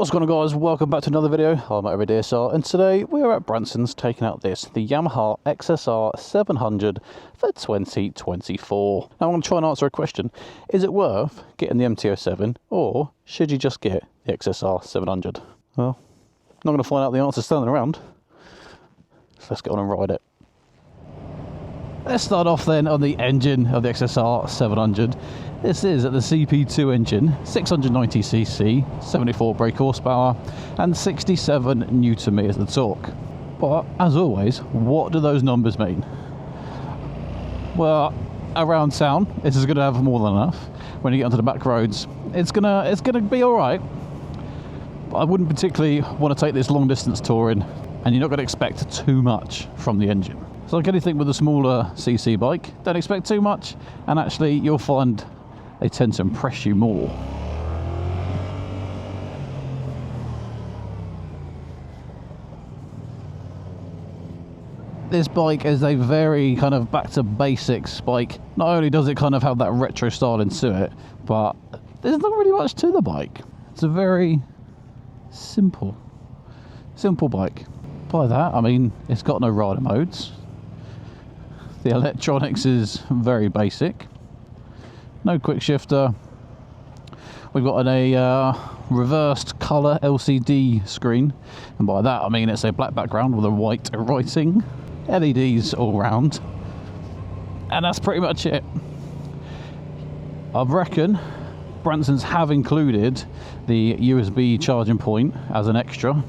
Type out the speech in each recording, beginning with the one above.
What's going on, guys? Welcome back to another video. I'm Matt and XSR, and today we are at Branson's taking out the Yamaha XSR 700 for 2024. Now I'm going to try and answer a question. Is it worth getting the MT-07 or should you just get the XSR 700? Well, I'm not going to find out the answer standing around. So let's get on and ride it. Let's start off then on the engine of the XSR 700. This is the CP2 engine, 690cc, 74 brake horsepower, and 67 newton meters of torque. But as always, what do those numbers mean? Well, around town, this is going to have more than enough. When you get onto the back roads, it's gonna be all right. But I wouldn't particularly want to take this long distance touring, and you're not going to expect too much from the engine. So like anything with a smaller CC bike, don't expect too much, and actually you'll find they tend to impress you more. This bike is a very kind of back to basics bike. Not only does it kind of have that retro style into it, but there's not really much to the bike. It's a very simple bike. By that I mean it's got no rider modes. The electronics is very basic. No quick shifter. We've got a reversed colour LCD screen, and by that I mean it's a black background with a white writing, LEDs all round, and that's pretty much it. I reckon Branson's have included the USB charging point as an extra.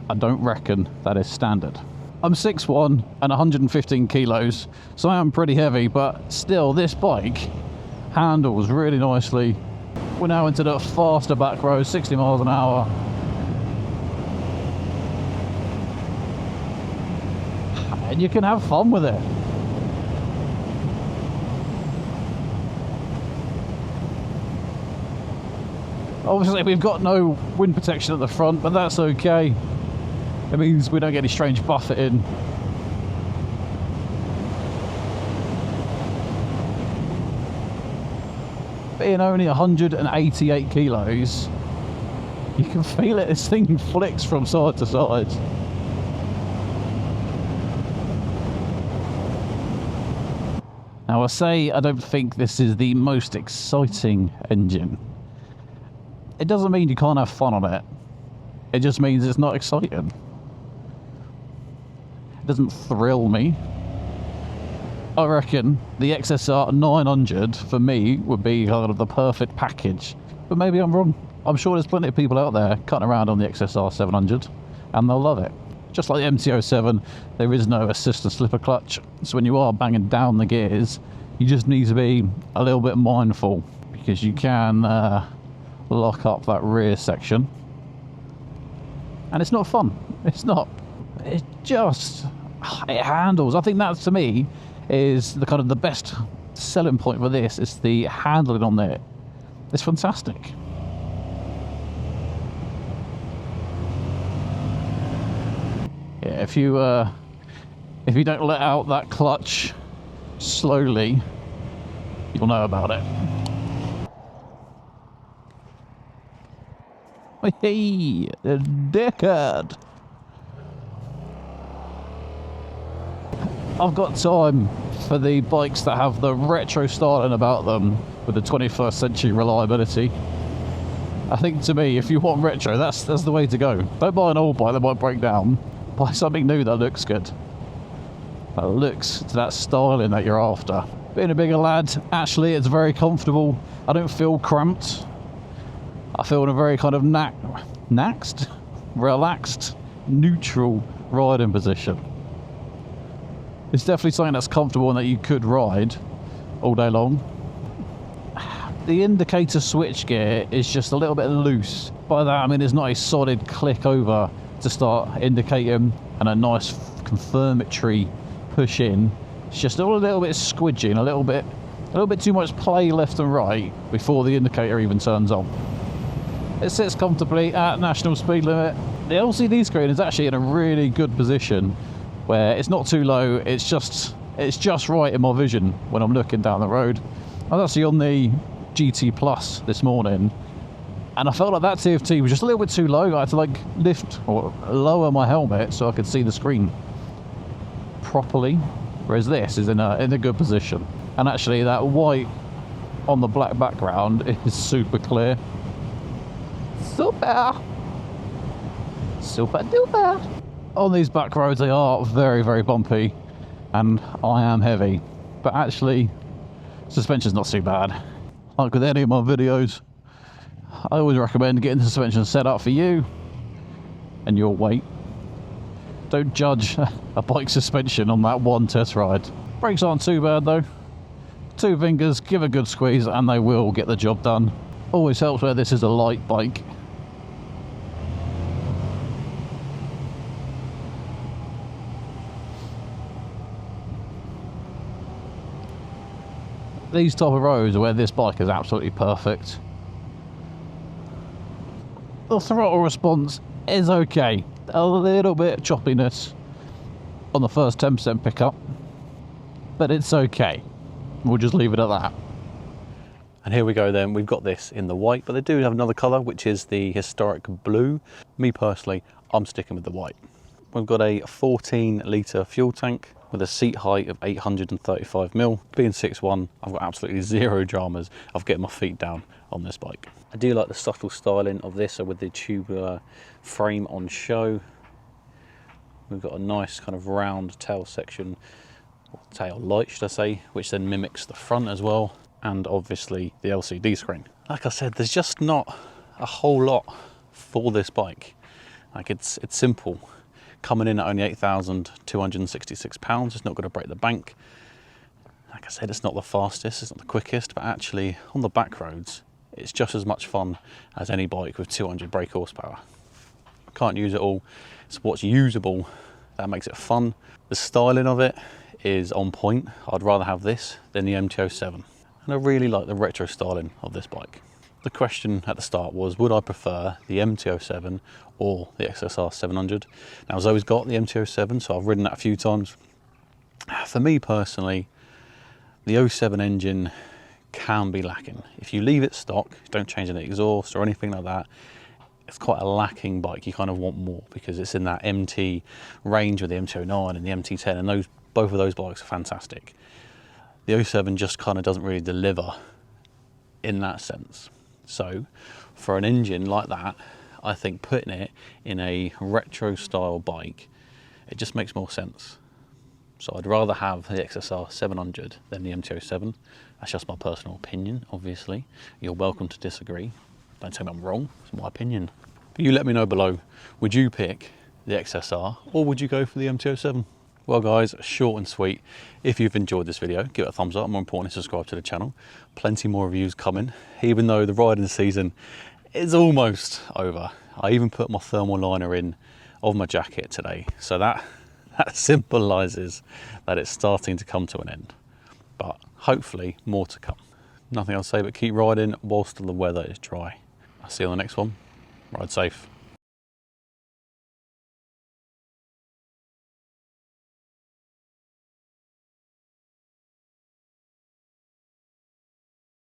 I don't reckon that is standard. I'm 6'1" and 115 kilos, so I am pretty heavy, but still this bike handles really nicely. We're now into the faster back road, 60 miles an hour. And you can have fun with it. Obviously we've got no wind protection at the front, but that's okay. It means we don't get any strange buffeting. Being only 188 kilos, you can feel it. This thing flicks from side to side. Now I say I don't think this is the most exciting engine. It doesn't mean you can't have fun on it. It just means it's not exciting. It doesn't thrill me. I reckon the XSR 900 for me would be kind of the perfect package, but maybe I'm wrong. I'm sure there's plenty of people out there cutting around on the XSR 700 and they'll love it. Just like the MT-07, there is no assist and slipper clutch, so when you are banging down the gears, you just need to be a little bit mindful, because you can lock up that rear section, and it's not fun. It's not. It handles. I think that to me is the kind of the best selling point for this. It's the handling on there. It's fantastic. Yeah, if you don't let out that clutch slowly, you'll know about it. Hey, a dickhead. I've got time for the bikes that have the retro styling about them with the 21st century reliability. I think to me, if you want retro, that's the way to go. Don't buy an old bike that might break down. Buy something new that looks good. That looks to that styling that you're after. Being a bigger lad, actually it's very comfortable. I don't feel cramped. I feel in a very kind of relaxed, neutral riding position. It's definitely something that's comfortable and that you could ride all day long. The indicator switchgear is just a little bit loose. By that I mean it's not a solid click over to start indicating and a nice confirmatory push in. It's just a little bit squidging, a little bit too much play left and right before the indicator even turns on. It sits comfortably at national speed limit. The LCD screen is actually in a really good position where it's not too low, it's just right in my vision when I'm looking down the road. I was actually on the GT Plus this morning, And I felt like that TFT was just a little bit too low. I had to like lift or lower my helmet so I could see the screen properly. Whereas this is in a good position. And actually that white on the black background is super clear. Super! Super duper! On these back roads they are very, very bumpy. And I am heavy. But actually, suspension's not too bad. Like with any of my videos, I always recommend getting the suspension set up for you and your weight. Don't judge a bike suspension on that one test ride. Brakes aren't too bad though. 2 fingers, give a good squeeze and they will get the job done. Always helps where this is a light bike. These type of roads are where this bike is absolutely perfect. The throttle response is okay. A little bit of choppiness on the first 10% pickup, but it's okay. We'll just leave it at that. And here we go then, we've got this in the white, but they do have another colour, which is the historic blue. Me personally, I'm sticking with the white. We've got a 14 litre fuel tank with a seat height of 835mm. Being 6'1", I've got absolutely zero dramas of getting my feet down on this bike. I do like the subtle styling of this, so with the tubular frame on show. We've got a nice kind of round tail section, or tail light should I say, which then mimics the front as well, and obviously the LCD screen. Like I said, there's just not a whole lot for this bike. Like it's simple. Coming in at only £8,266, it's not going to break the bank. Like I said, it's not the fastest, it's not the quickest, but actually on the back roads, it's just as much fun as any bike with 200 brake horsepower. Can't use it all. It's what's usable that makes it fun. The styling of it is on point. I'd rather have this than the MT-07. And I really like the retro styling of this bike. The question at the start was, would I prefer the MT-07 or the XSR 700? Now Zoe's got the MT-07, so I've ridden that a few times. For me personally, the 07 engine can be lacking. If you leave it stock, don't change any exhaust or anything like that, it's quite a lacking bike. You kind of want more because it's in that MT range with the MT-09 and the MT-10, and both of those bikes are fantastic. The 07 just kind of doesn't really deliver in that sense. So for an engine like that, I think putting it in a retro style bike, it just makes more sense. So I'd rather have the XSR 700 than the MT-07. That's just my personal opinion, obviously. You're welcome to disagree. Don't tell me I'm wrong, it's my opinion. But you let me know below, would you pick the XSR or would you go for the MT-07? Well guys, short and sweet. If you've enjoyed this video, give it a thumbs up. More importantly, subscribe to the channel. Plenty more reviews coming, even though the riding season is almost over. I even put my thermal liner in of my jacket today. So that symbolises that it's starting to come to an end. But hopefully more to come. Nothing else to say but keep riding whilst the weather is dry. I'll see you on the next one. Ride safe.